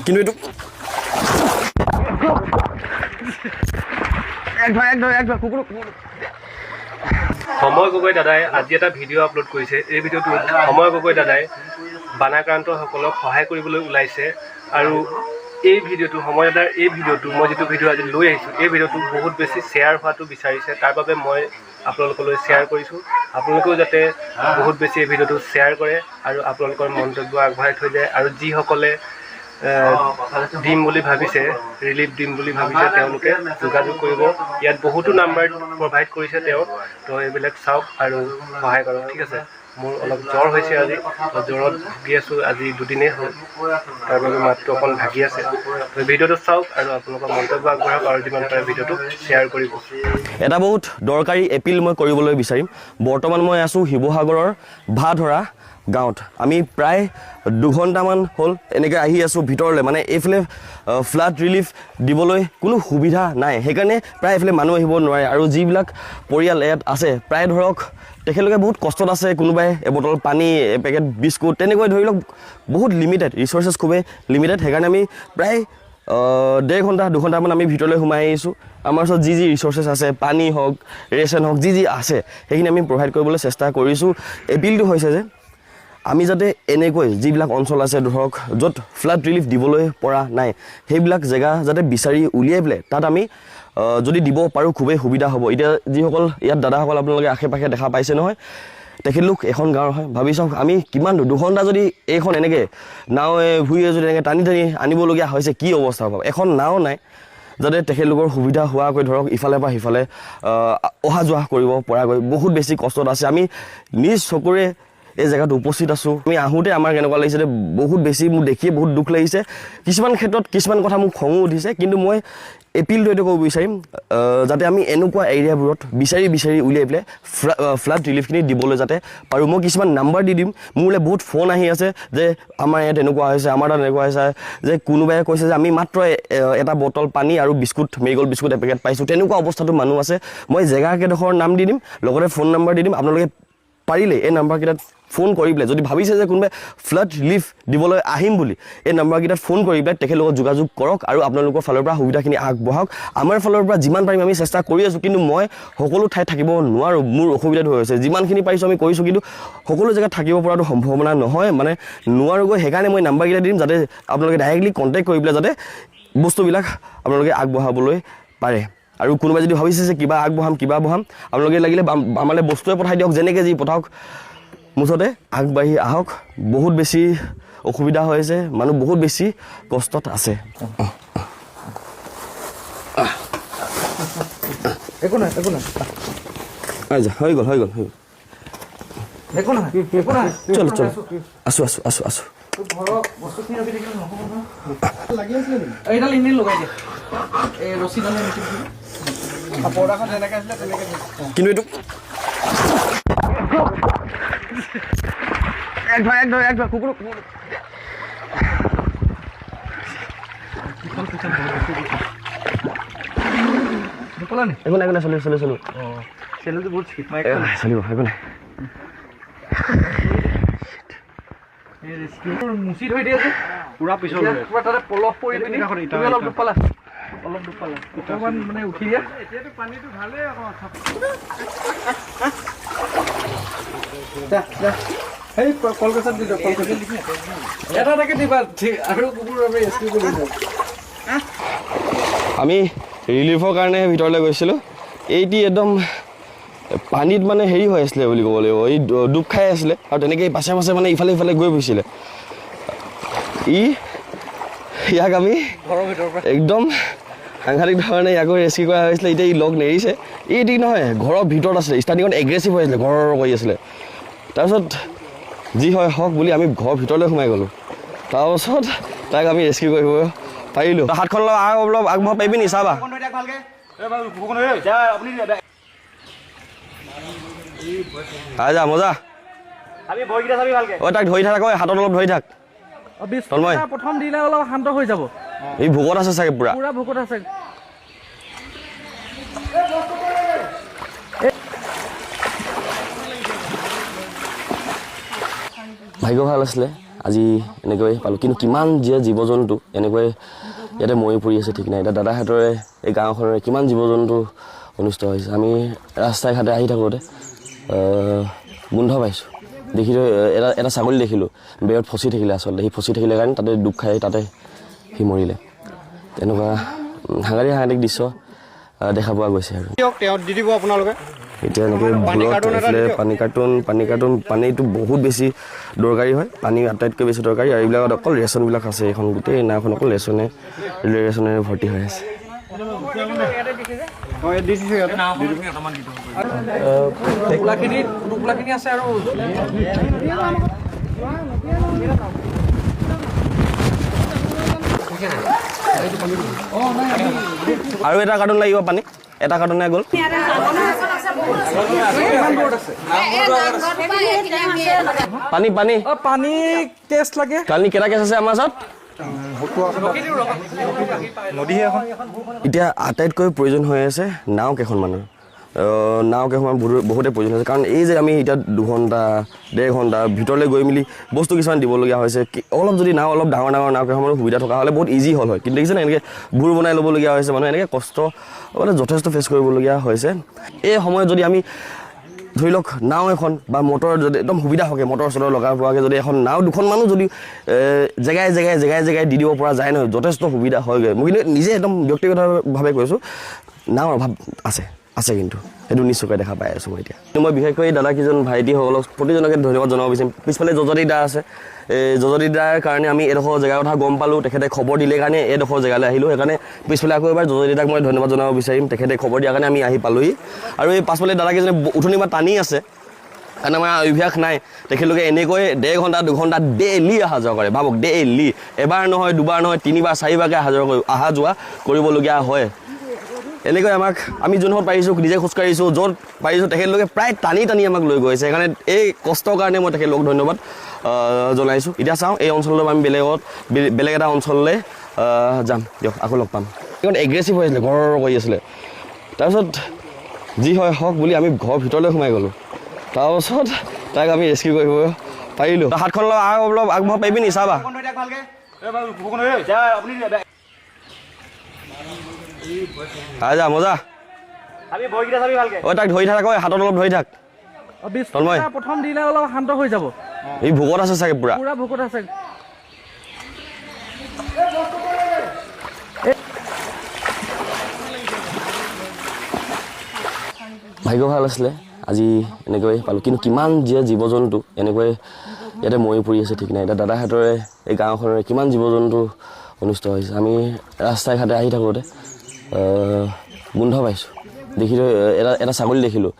কিন্তু এইটো সময় গগৈ দাদাই আজি এটা ভিডিঅ' আপলোড কৰিছে। এই ভিডিঅ'টোত সময় গগৈ দাদাই বানাক্ৰান্তসকলক সহায় কৰিবলৈ ওলাইছে আৰু এই ভিডিঅ'টো সময় দাদাৰ এই ভিডিঅ'টো মই যিটো ভিডিঅ' আজি লৈ আহিছোঁ এই ভিডিঅ'টো বহুত বেছি শ্বেয়াৰ হোৱাটো বিচাৰিছে। তাৰ বাবে মই আপোনালোকলৈ শ্বেয়াৰ কৰিছোঁ। আপোনালোকেও যাতে বহুত বেছি এই ভিডিঅ'টো শ্বেয়াৰ কৰে আৰু আপোনালোকৰ মন্তব্য আগবঢ়াই থৈ যায়। আৰু যিসকলে দিম বুলি ভাবিছে, ৰিলিফ দিম বুলি ভাবিছে, তেওঁলোকে যোগাযোগ কৰিব। ইয়াত বহুতো নাম্বাৰ প্ৰভাইড কৰিছে তেওঁ, তো এইবিলাক চাওক আৰু সহায় কৰক। ঠিক আছে, মোৰ অলপ জ্বৰ হৈছে আজি, জ্বৰত ভুগি আছোঁ আজি 2 দিনেই হ'ল, তাৰ বাবে মাতটো অকণ ভাগি আছে। তো ভিডিঅ'টো চাওক আৰু আপোনালোকৰ মন্তব্য আগবঢ়াওক আৰু যিমান পাৰে ভিডিঅ'টো শ্বেয়াৰ কৰিব। এটা বহুত দৰকাৰী এপিল মই কৰিবলৈ বিচাৰিম। বৰ্তমান মই আছোঁ শিৱসাগৰৰ ভাধৰা গাঁৱত। আমি প্ৰায় 2 ঘণ্টামান হ'ল এনেকৈ আহি আছোঁ ভিতৰলৈ, মানে এইফালে ফ্লাড ৰিলিফ দিবলৈ কোনো সুবিধা নাই, সেইকাৰণে প্ৰায় এইফালে মানুহ আহিব নোৱাৰে। আৰু যিবিলাক পৰিয়াল ইয়াত আছে প্ৰায় ধৰক তেখেতলোকে বহুত কষ্টত আছে। কোনোবাই এবটল পানী, এপেকেট বিস্কুট, তেনেকৈ ধৰি লওক বহুত লিমিটেড, ৰিচৰ্চেছ খুবেই লিমিটেড। সেইকাৰণে আমি প্ৰায় 1.5 ঘণ্টা 2 ঘণ্টামান আমি ভিতৰলৈ সোমাই আহিছোঁ। আমাৰ ওচৰত যি ৰিচৰ্চেছ আছে, পানী হওক, ৰেচন হওক, যি আছে সেইখিনি আমি প্ৰভাইড কৰিবলৈ চেষ্টা কৰিছোঁ। এপিলটো হৈছে যে আমি যাতে এনেকৈ যিবিলাক অঞ্চল আছে ধৰক য'ত ফ্লাড ৰিলিফ দিবলৈ পৰা নাই, সেইবিলাক জেগা যাতে বিচাৰি উলিয়াই পেলাই তাত আমি যদি দিব পাৰোঁ খুবেই সুবিধা হ'ব। এতিয়া যিসকল ইয়াত দাদাসকল আপোনালোকে আশে পাশে দেখা পাইছে নহয়, তেখেতলোক এখন গাঁৱৰ হয়। ভাবি চাওক আমি কিমান 2 ঘণ্টা যদি এইখন এনেকৈ নাৱে ভূঞে যদি এনেকৈ টানি টানি আনিবলগীয়া হৈছে, কি অৱস্থা হ'ব। এখন নাও নাই যাতে তেখেতলোকৰ সুবিধা হোৱাকৈ ধৰক ইফালে পৰা সিফালে অহা যোৱা কৰিব পৰাকৈ বহুত বেছি কষ্টত আছে। আমি নিজ চকুৰে এই জেগাত উপস্থিত আছোঁ। আমি আহোঁতে আমাৰ কেনেকুৱা লাগিছে যে বহুত বেছি মোৰ দেখিয়ে বহুত দুখ লাগিছে। কিছুমান ক্ষেত্ৰত কিছুমান কথা মোক খঙো উঠিছে, কিন্তু মই এপিলটো এইটো ক'ব বিচাৰিম যাতে আমি এনেকুৱা এৰিয়াবোৰত বিচাৰি উলিয়াই পেলাই ফ্লাড ৰিলিফখিনি দিবলৈ যাতে পাৰোঁ। মই কিছুমান নাম্বাৰ দি দিম। মোলৈ বহুত ফোন আহি আছে যে আমাৰ ইয়াত এনেকুৱা হৈছে, আমাৰ তাত এনেকুৱা হৈছে, যে কোনোবাই কৈছে যে আমি মাত্ৰ এটা বটল পানী আৰু বিস্কুট, মেৰিগ'ল্ড বিস্কুট এপেকেট পাইছোঁ। তেনেকুৱা অৱস্থাতো মানুহ আছে। মই জেগাকেইডোখৰ নাম দি দিম, লগতে ফোন নাম্বাৰ দি দিম। আপোনালোকে পাৰিলে এই নাম্বাৰকেইটাত ফোন কৰি পেলাই, যদি ভাবিছে যে কোনোবাই ফ্লাড ৰিলিফ দিবলৈ আহিম বুলি, এই নাম্বাৰকেইটাত ফোন কৰি পেলাই তেখেতলোকক যোগাযোগ কৰক আৰু আপোনালোকৰ ফালৰ পৰা সুবিধাখিনি আগবঢ়াওক। আমাৰ ফালৰ পৰা যিমান পাৰিম আমি চেষ্টা কৰি আছোঁ, কিন্তু মই সকলো ঠাইত থাকিব নোৱাৰোঁ, মোৰ অসুবিধাটো হৈ আছে। যিমানখিনি পাৰিছোঁ আমি কৰিছোঁ, কিন্তু সকলো জেগাত থাকিব পৰাটো সম্ভাৱনা নহয়, মানে নোৱাৰোঁগৈ। সেইকাৰণে মই নাম্বাৰকেইটা দিম যাতে আপোনালোকে ডাইৰেক্টলি কণ্টেক্ট কৰি পেলাই যাতে বস্তুবিলাক আপোনালোকে আগবঢ়াবলৈ পাৰে। আৰু কোনোবাই যদি ভাবিছে যে কিবা আগবঢ়াম আপোনালোকে লাগিলে আমালৈ বস্তুৱে পঠাই দিয়ক, যেনেকৈ যি পঠাওক, মুঠতে আগবাঢ়ি আহক। বহুত বেছি অসুবিধা হৈছে, মানুহ বহুত বেছি কষ্টত আছে। হৈ গ'ল চলো আছোঁ কিন্তু এইটো কুকুৰ একো নাই চলো চেনেলটো বহুত স্পীড মাৰি চলিব, একো নাই। মুচি ধৰি দিয়ে যে পুৰা পিছল তাতে পলস পৰি অলপ দুখ পালা অকণমান মানে উঠি দিয়া। এতিয়াতো পানীটো ভালেই সেই কলকাতাত দি দিয়ক, এটা এটাকে দিবা আৰু কুকুৰ আমি ৰেস্কিউ কৰি দিওঁ। আমি ৰিলিফৰ কাৰণে ভিতৰলৈ গৈছিলোঁ। এইটি একদম পানীত মানে হেৰি হৈ আছিলে বুলি ক'ব লাগিব, এই ডুব খাই আছিলে আৰু তেনেকৈ পাছে মানে ইফালে গৈ গৈছিলে। ইয়াক আমি একদম সাংঘাতিক ধৰণে ইয়াকো ৰেস্কিউ কৰা হৈছিলে। এতিয়া ই লগ নেৰিছে, এইটি নহয় ঘৰৰ ভিতৰত আছিলে, ষ্টাৰ্টিঙত এগ্ৰেছিভ হৈ আছিলে, ঘৰৰ কৰি আছিলে। তাৰপিছত যি হয় হওক বুলি আমি ঘৰৰ ভিতৰলৈ সোমাই গ'লোঁ। তাৰপাছত তাক আমি ৰেস্কিউ কৰিব পাৰিলোঁ। হাতখন অলপ আগবঢ়াব পাৰিবি নি চাবা। যা মজা, তাক ধৰি থাক, হাতত অলপ ধৰি থাক। প্ৰথম দিলে অলপ শান্ত হৈ যাব। এই ভোকত আছে চাগে, পুৰা ভোকত আছে। ভাগ্য ভাল আছিলে, আজি এনেকৈ পালোঁ। কিন্তু কিমান জীৱ জন্তু এনেকৈ ইয়াতে মৰি পৰি আছে ঠিক নাই। এতিয়া দাদাহঁতৰে এই গাঁওখনৰে কিমান জীৱ জন্তু অনিষ্ট হৈছে। আমি ৰাস্তাই ঘাটে আহি থাকোঁতে গোন্ধ পাইছোঁ। দেখি এটা ছাগলী দেখিলোঁ, বেৰত ফচি থাকিলে আচলতে। সি ফচি থাকিলে কাৰণে তাতে ডুব খাই তাতে সি মৰিলে। তেনেকুৱা সাংঘাতিক দৃশ্য দেখা পোৱা গৈছে। আৰু তেওঁ দি দিব আপোনালোকে এতিয়া এনেকৈ পানীটো বহুত বেছি দৰকাৰী হয়। পানী আটাইতকৈ বেছি দৰকাৰী। আৰু এইবিলাকত অকল ৰেচনবিলাক আছে। এইখন গোটেই নাওখন অকল ৰেচনেৰে ভৰ্তি হৈ আছে। আছে আৰু আৰু এটা কাৰ্টুন লাগিব পানী, এটা কাৰ্টুনে গ'ল। পানী পানী পানী টেষ্ট লাগে। পানী কেইটা কেছ আছে আমাৰ ওচৰত? নদীহে এখন। এতিয়া আটাইতকৈ প্ৰয়োজন হৈ আছে নাও কেইখনমানৰ। নাও কেইখনমান বহুতে প্ৰয়োজন হৈছে। কাৰণ এই যে আমি এতিয়া 2 ঘণ্টা 1.5 ঘণ্টা ভিতৰলৈ গৈ মেলি বস্তু কিছুমান দিবলগীয়া হৈছে। অলপ যদি নাও অলপ ডাঙৰ নাও কেইখনমানৰ সুবিধা থকা হ'লে বহুত ইজি হ'ল হয়। কিন্তু দেখিছেনে এনেকৈ ভূৰ বনাই ল'বলগীয়া হৈছে। মানুহে এনেকৈ কষ্ট মানে যথেষ্ট ফেচ কৰিবলগীয়া হৈছে। এই সময়ত যদি আমি ধৰি লওক নাও এখন বা মটৰ যদি একদম সুবিধা হয়গৈ, মটৰ চটৰ লগাব পৰাকৈ যদি এখন নাও 2খনমানো যদি জেগাই জেগাই দি দিব পৰা যায় নহয়, যথেষ্ট সুবিধা হয়গৈ। মই কিন্তু নিজে একদম ব্যক্তিগতভাৱে কৈছোঁ, নাওৰ অভাৱ আছে কিন্তু সেইটো নিশ্চয়কৈ দেখা পাই আছোঁ মই এতিয়া। মই বিশেষকৈ দাদাকেইজন ভাইটিসকলক প্ৰতিজনকে ধন্যবাদ জনাব বিচাৰিম। পিছফালে যজতি দা আছে। এই যজতি দাৰ কাৰণে আমি এইডোখৰ জেগাৰ কথা গম পালোঁ। তেখেতে খবৰ দিলে কাৰণে এইডোখৰ জেগালৈ আহিলোঁ। সেইকাৰণে পিছফালে আকৌ এবাৰ যজতি দাক মই ধন্যবাদ জনাব বিচাৰিম। তেখেতে খবৰ দিয়াৰ কাৰণে আমি আহি পালোঁহি। আৰু এই পাছফালে দাদাকেইজনে উঠনি বা টানি আছে, কাৰণ আমাৰ অভ্যাস নাই। তেখেতলোকে এনেকৈ 1.5 ঘণ্টা 2 ঘণ্টা ডেইলি অহা যোৱা কৰে। ভাবক, ডেইলি এবাৰ নহয়, 2বাৰ নহয়, 3বাৰ 4বাৰকৈ অহা যোৱা কৰিবলগীয়া হয়। এনেকৈ আমি যোনখন পাৰিছোঁ নিজে খোজকাঢ়িছোঁ, য'ত পাৰিছোঁ তেখেতলোকে প্ৰায় টানি আমাক লৈ গৈছে। সেইকাৰণে এই কষ্টৰ কাৰণে মই তেখেতলোকক ধন্যবাদ জনাইছোঁ। এতিয়া চাওঁ এই অঞ্চললৈ আমি বেলেগ এটা অঞ্চললৈ যাম। দিয়ক, আকৌ লগ পাম। ইমান এগ্ৰেছিভ হৈ আছিলে, ঘৰ কৰি আছিলে। তাৰপিছত যি হয় হওক বুলি আমি ঘৰৰ ভিতৰলৈ সোমাই গ'লোঁ। তাৰপাছত তাক আমি ৰেস্কিউ কৰিব পাৰিলোঁ। হাতখন অলপ আগবঢ়াব পাৰিবি নি? চাবা যা মজা। তাক ধৰি থাক, হাতত অলপ ধৰি থাক। প্ৰথম দিলে অলপ শান্ত হৈ যাব। ই ভোকত আছে চাগে, পুৰা ভোকত আছে। ভাগ্য ভাল আছিলে, আজি এনেকৈ পালোঁ। কিন্তু কিমান জীৱ জন্তু এনেকৈ ইয়াতে মৰি পৰি আছে ঠিক নাই। এতিয়া দাদাহঁতৰে এই গাঁওখনৰে কিমান জীৱ জন্তু অনিষ্ট হৈছে। আমি ৰাস্তাই ঘাটে আহি থাকোঁতে গোন্ধ পাইছোঁ। দেখি এটা ছাগলী দেখিলোঁ,